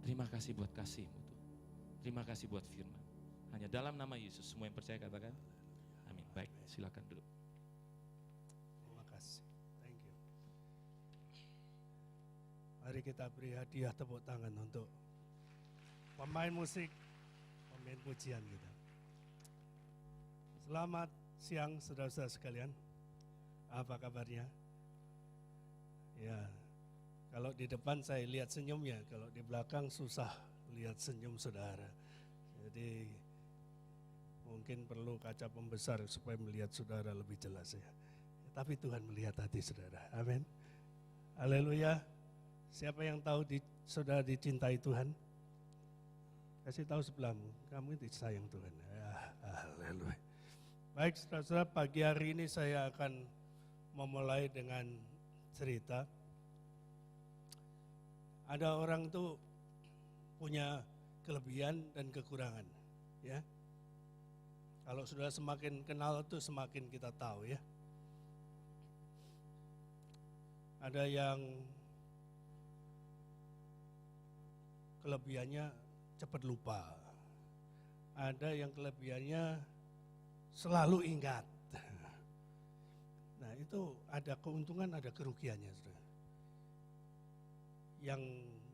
Terima kasih buat kasih-Mu Tuhan. Terima kasih buat firman. Hanya dalam nama Yesus semua yang percaya katakan amin. Baik, silakan duduk. Terima kasih. Thank you. Mari kita beri hadiah tepuk tangan untuk pemain musik, pemain pujian kita. Selamat siang saudara-saudara sekalian. Apa kabarnya? Ya, kalau di depan saya lihat senyumnya, kalau di belakang susah lihat senyum saudara. Jadi mungkin perlu kaca pembesar supaya melihat saudara lebih jelas ya. Tapi Tuhan melihat hati saudara. Amin. Haleluya. Siapa yang tahu saudara dicintai Tuhan? Kasih tahu sebelahmu, kamu disayang Tuhan. Ya, haleluya. Baik saudara-saudara, pagi hari ini saya akan memulai dengan cerita. Ada orang tuh punya kelebihan dan kekurangan, ya. Kalau sudah semakin kenal tuh semakin kita tahu ya. Ada yang kelebihannya cepat lupa. Ada yang kelebihannya selalu ingat. Nah itu ada keuntungan, ada kerugiannya. Saudara. Yang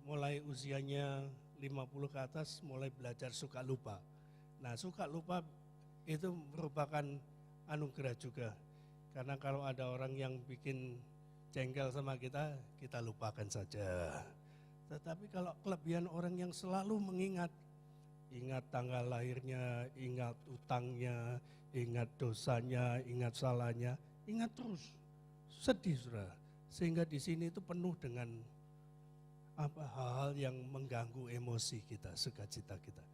mulai usianya 50 ke atas mulai belajar suka lupa. Nah suka lupa itu merupakan anugerah juga. Karena kalau ada orang yang bikin jengkel sama kita, kita lupakan saja. Tetapi kalau kelebihan orang yang selalu mengingat, ingat tanggal lahirnya, ingat utangnya, ingat dosanya, ingat salahnya, ingat terus. Sedih saudara. Sehingga di sini itu penuh dengan hal-hal yang mengganggu emosi kita, sukacita kita.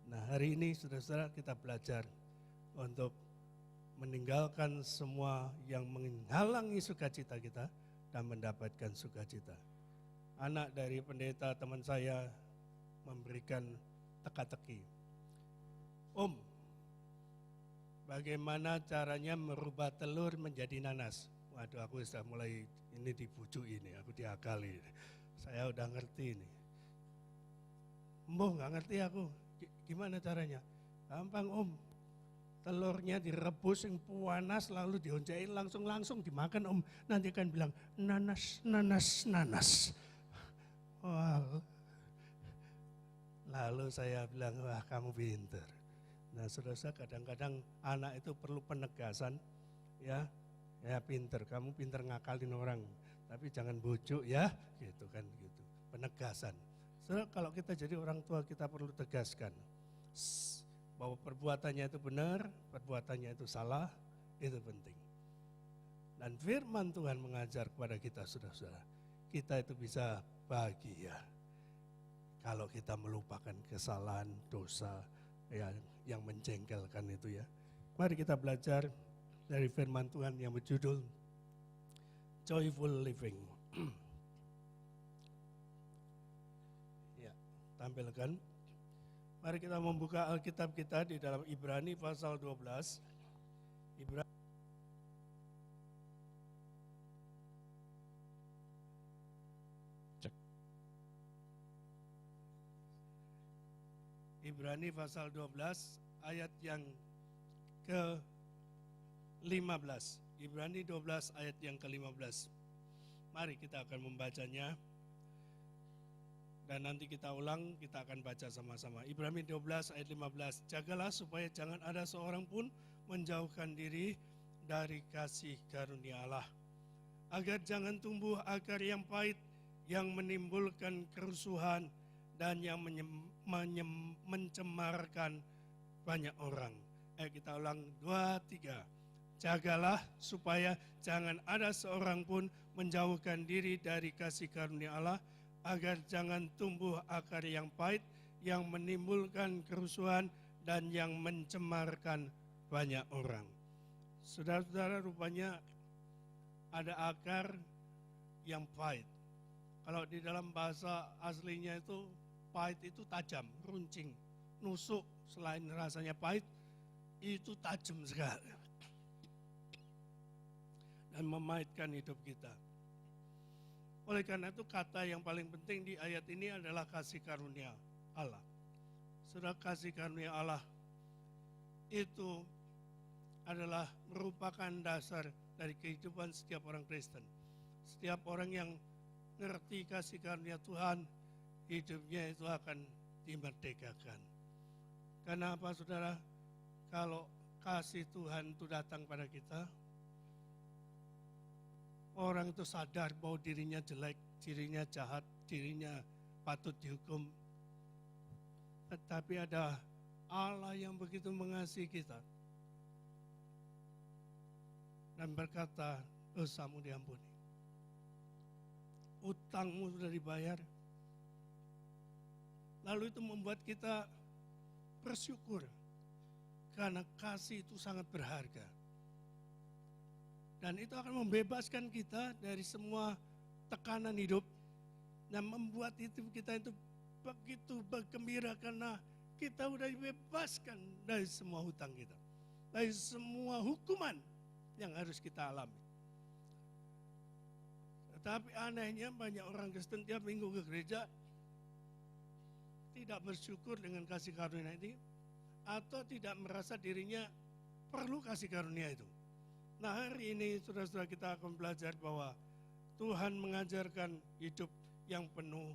Nah hari ini saudara-saudara kita belajar untuk meninggalkan semua yang menghalangi sukacita kita dan mendapatkan sukacita. Anak dari pendeta teman saya memberikan teka-teki. Om, bagaimana caranya merubah telur menjadi nanas? Waduh aku sudah mulai ini dibujuk ini, aku diakali. Saya udah ngerti ini. Mbah nggak ngerti aku, gimana caranya? Gampang om, telurnya direbus yang panas lalu dionjain langsung dimakan om. Nanti kan bilang nanas, nanas, nanas. Wah. Lalu saya bilang wah kamu pinter. Nah saudara kadang-kadang anak itu perlu penegasan ya pinter, kamu pinter ngakalin orang. Tapi jangan bujuk ya, gitu kan gitu. Penegasan. Saudara kalau kita jadi orang tua kita perlu tegaskan bahwa perbuatannya itu benar, perbuatannya itu salah, itu penting. Dan firman Tuhan mengajar kepada kita saudara-saudara, kita itu bisa bahagia kalau kita melupakan kesalahan, dosa yang menjengkelkan itu ya. Mari kita belajar dari firman Tuhan yang berjudul Joyful Living. Ya, tampilkan. Mari kita membuka Alkitab kita di dalam Ibrani pasal 12. Ibrani pasal 12 ayat yang ke-15. Ibrani 12 ayat yang ke-15. Mari kita akan membacanya. Dan nanti kita ulang, kita akan baca sama-sama. Ibrani 12 ayat 15. Jagalah supaya jangan ada seorang pun menjauhkan diri dari kasih karunia Allah. Agar jangan tumbuh akar yang pahit yang menimbulkan kerusuhan dan yang mencemarkan banyak orang. Kita ulang 2, 3. Jagalah supaya jangan ada seorang pun menjauhkan diri dari kasih karunia Allah, agar jangan tumbuh akar yang pahit yang menimbulkan kerusuhan dan yang mencemarkan banyak orang. Saudara-saudara, rupanya ada akar yang pahit. Kalau di dalam bahasa aslinya itu pahit itu tajam, runcing, nusuk. Selain rasanya pahit, itu tajam sekali dan memahitkan hidup kita. Oleh karena itu kata yang paling penting di ayat ini adalah kasih karunia Allah. Saudara, kasih karunia Allah itu adalah merupakan dasar dari kehidupan setiap orang Kristen. Setiap orang yang ngerti kasih karunia Tuhan, hidupnya itu akan dimerdekakan. Karena apa, saudara? Kalau kasih Tuhan itu datang pada kita, orang itu sadar bahwa dirinya jelek, dirinya jahat, dirinya patut dihukum. Tetapi ada Allah yang begitu mengasihi kita dan berkata, dosamu diampuni, utangmu sudah dibayar. Lalu itu membuat kita bersyukur karena kasih itu sangat berharga. Dan itu akan membebaskan kita dari semua tekanan hidup dan membuat kita itu begitu bergembira karena kita sudah dibebaskan dari semua hutang kita, dari semua hukuman yang harus kita alami. Tetapi anehnya banyak orang Kristen tiap minggu ke gereja tidak bersyukur dengan kasih karunia ini, atau tidak merasa dirinya perlu kasih karunia itu. Nah, hari ini saudara-saudara, kita akan belajar bahwa Tuhan mengajarkan hidup yang penuh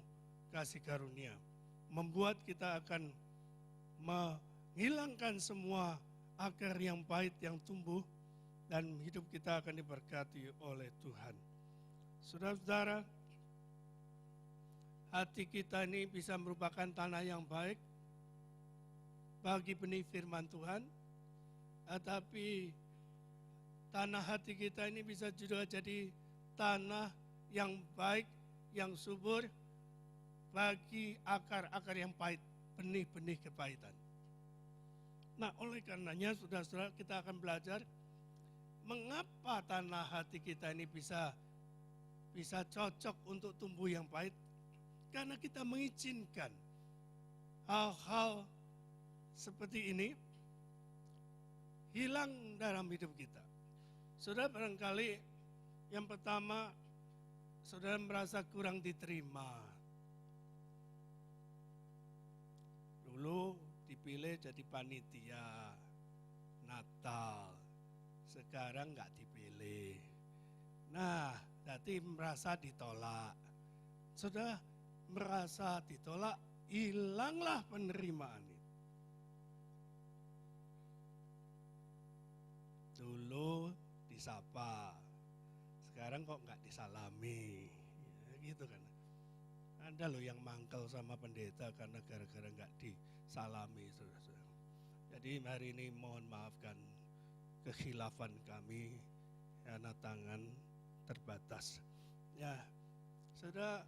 kasih karunia, membuat kita akan menghilangkan semua akar yang pahit yang tumbuh, dan hidup kita akan diberkati oleh Tuhan. Saudara-saudara, hati kita ini bisa merupakan tanah yang baik bagi benih firman Tuhan, tetapi tanah hati kita ini bisa juga jadi tanah yang baik, yang subur bagi akar-akar yang pahit, benih-benih kepahitan. Nah, oleh karenanya saudara-saudara, kita akan belajar mengapa tanah hati kita ini bisa cocok untuk tumbuh yang pahit. Karena kita mengizinkan hal-hal seperti ini hilang dalam hidup kita. Saudara, barangkali yang pertama, saudara merasa kurang diterima. Dulu dipilih jadi panitia Natal, sekarang nggak dipilih. Nah, berarti merasa ditolak. Saudara merasa ditolak, hilanglah penerimaan itu. Dulu disapa, sekarang kok nggak disalami, gitu kan. Ada loh yang mangkel sama pendeta karena gara-gara nggak disalami, saudara-saudara. Jadi hari ini mohon maafkan kekhilafan kami, karena tangan terbatas. Ya, saudara,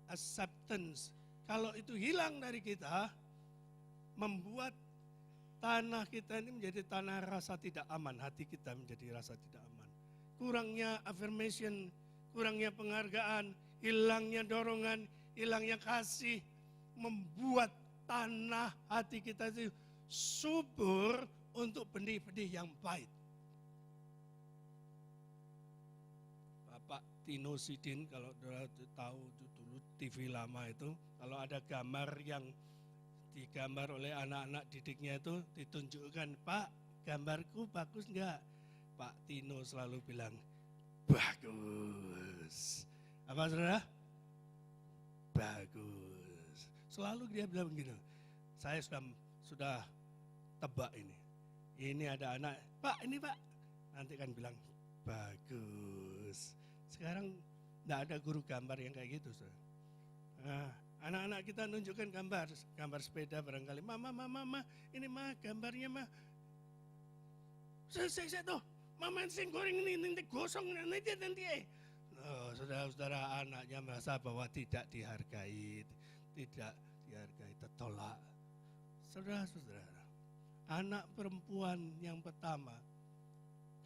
acceptance, kalau itu hilang dari kita, membuat tanah kita ini menjadi tanah rasa tidak aman, hati kita menjadi rasa tidak aman. Kurangnya affirmation, kurangnya penghargaan, hilangnya dorongan, hilangnya kasih, membuat tanah hati kita itu subur untuk benih-benih yang pahit. Bapak Tino Sidin, kalau tahu dulu TV lama itu, kalau ada gambar yang digambar oleh anak-anak didiknya itu ditunjukkan, Pak, gambarku bagus enggak? Pak Tino selalu bilang, bagus. Apa saudara? Bagus. Selalu dia bilang begitu. Saya sudah tebak ini. Ini ada anak, Pak ini Pak. Nanti kan bilang, bagus. Sekarang enggak ada guru gambar yang kayak gitu, saudara. Nah, anak-anak kita nunjukkan gambar sepeda barangkali. Mama, ini mah gambarnya mah. Saya tuh, mama sing goreng ini nanti gosong nanti. Oh, saudara-saudara, anaknya merasa bahwa tidak dihargai, tertolak. Saudara-saudara, anak perempuan yang pertama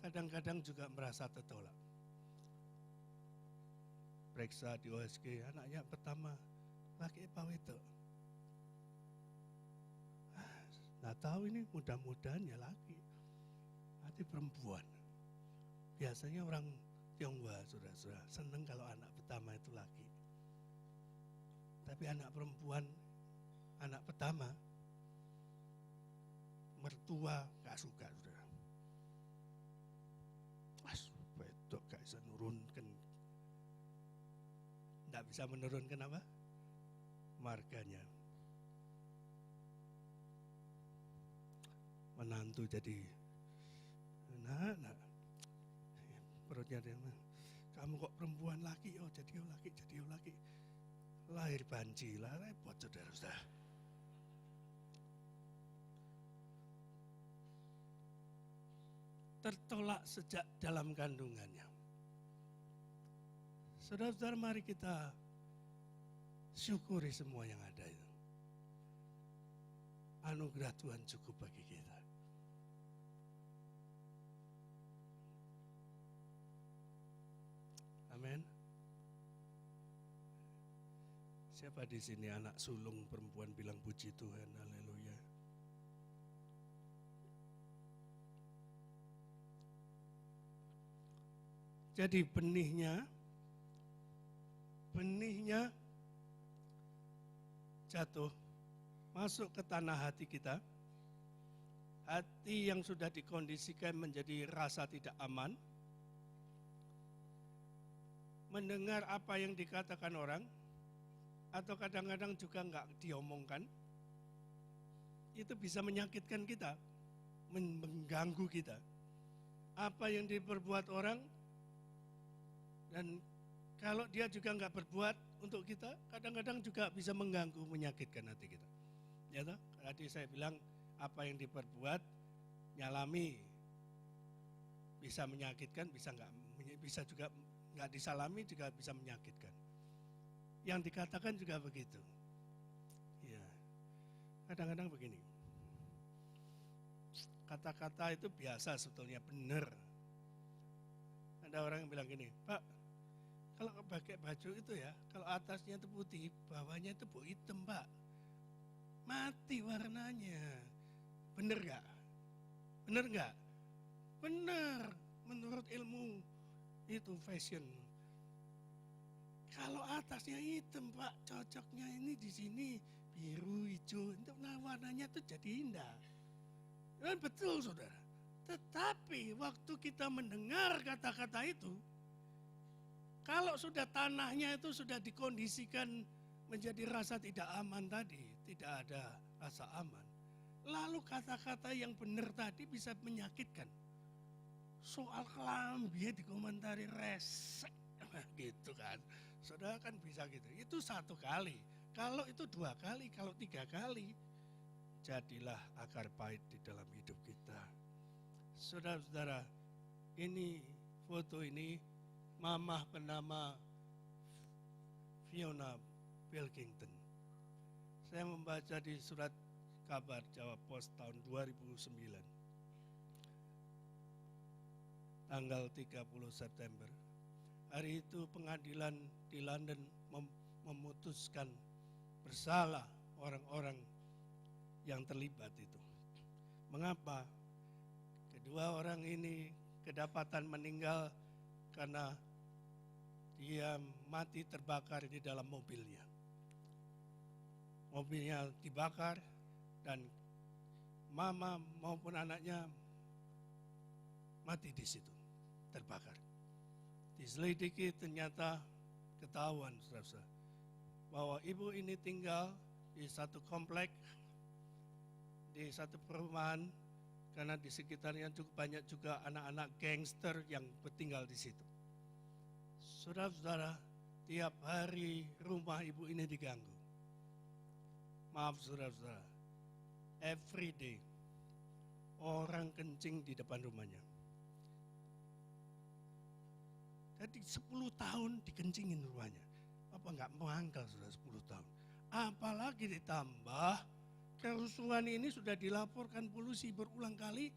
kadang-kadang juga merasa tertolak. Periksa di OSG, anaknya pertama laki Pak Weto. Nah tahu ini mudah-mudahan ya laki, nanti perempuan. Biasanya orang Tionghoa, saudara-saudara, senang kalau anak pertama itu laki. Tapi anak perempuan, anak pertama, mertua gak suka, saudara. Wedok gak bisa nurunkan, gak bisa menurunkan apa? Marganya. Menantu jadi anak, perutnya dia, kamu kok perempuan laki, oh jadi laki. Lahir banci lah, repot saudara-saudara. Tertolak sejak dalam kandungannya. Saudara-saudara, mari kita syukuri semua yang ada itu. Anugerah Tuhan cukup bagi kita. Amin. Siapa di sini anak sulung perempuan bilang puji Tuhan, haleluya. Jadi benihnya jatuh, masuk ke tanah hati kita. Hati yang sudah dikondisikan menjadi rasa tidak aman. Mendengar apa yang dikatakan orang, atau kadang-kadang juga enggak diomongkan, itu bisa menyakitkan kita, mengganggu kita. Apa yang diperbuat orang, dan kalau dia juga enggak berbuat untuk kita, kadang-kadang juga bisa mengganggu, menyakitkan hati kita. Ya toh? Tadi saya bilang, apa yang diperbuat, nyalami, bisa menyakitkan, bisa juga enggak disalami, juga bisa menyakitkan. Yang dikatakan juga begitu. Ya, kadang-kadang begini. Kata-kata itu biasa sebetulnya, benar. Ada orang yang bilang gini, Pak, kalau pakai baju itu ya, kalau atasnya itu putih, bawahnya itu hitam, Pak. Mati warnanya. Benar gak? Benar gak? Benar, menurut ilmu itu fashion. Kalau atasnya hitam, Pak, cocoknya ini di sini biru, hijau, itu warnanya itu jadi indah. Dan betul, saudara. Tetapi waktu kita mendengar kata-kata itu, kalau sudah tanahnya itu sudah dikondisikan menjadi rasa tidak aman tadi, tidak ada rasa aman. Lalu kata-kata yang benar tadi bisa menyakitkan. Soal kelambi dikomentari resek, gitu kan. Saudara kan bisa gitu, itu satu kali. Kalau itu 2 kali, kalau 3 kali, jadilah akar pahit di dalam hidup kita. Saudara-saudara, ini foto ini, mamah bernama Fiona Pilkington. Saya membaca di surat kabar Jawa Pos tahun 2009. Tanggal 30 September. Hari itu pengadilan di London memutuskan bersalah orang-orang yang terlibat itu. Mengapa? Kedua orang ini kedapatan meninggal karena dia mati terbakar di dalam mobilnya. Mobilnya dibakar dan mama maupun anaknya mati di situ, terbakar. Diselidiki ternyata ketahuan, saudara, bahwa ibu ini tinggal di satu komplek, di satu perumahan, karena di sekitarnya cukup banyak juga anak-anak gangster yang bertinggal di situ. Saudara-saudara, tiap hari rumah ibu ini diganggu. Maaf saudara-saudara, every day orang kencing di depan rumahnya. Jadi 10 tahun dikencingin rumahnya. Apa enggak mangkal sudah 10 tahun. Apalagi ditambah kerusuhan ini sudah dilaporkan polisi berulang kali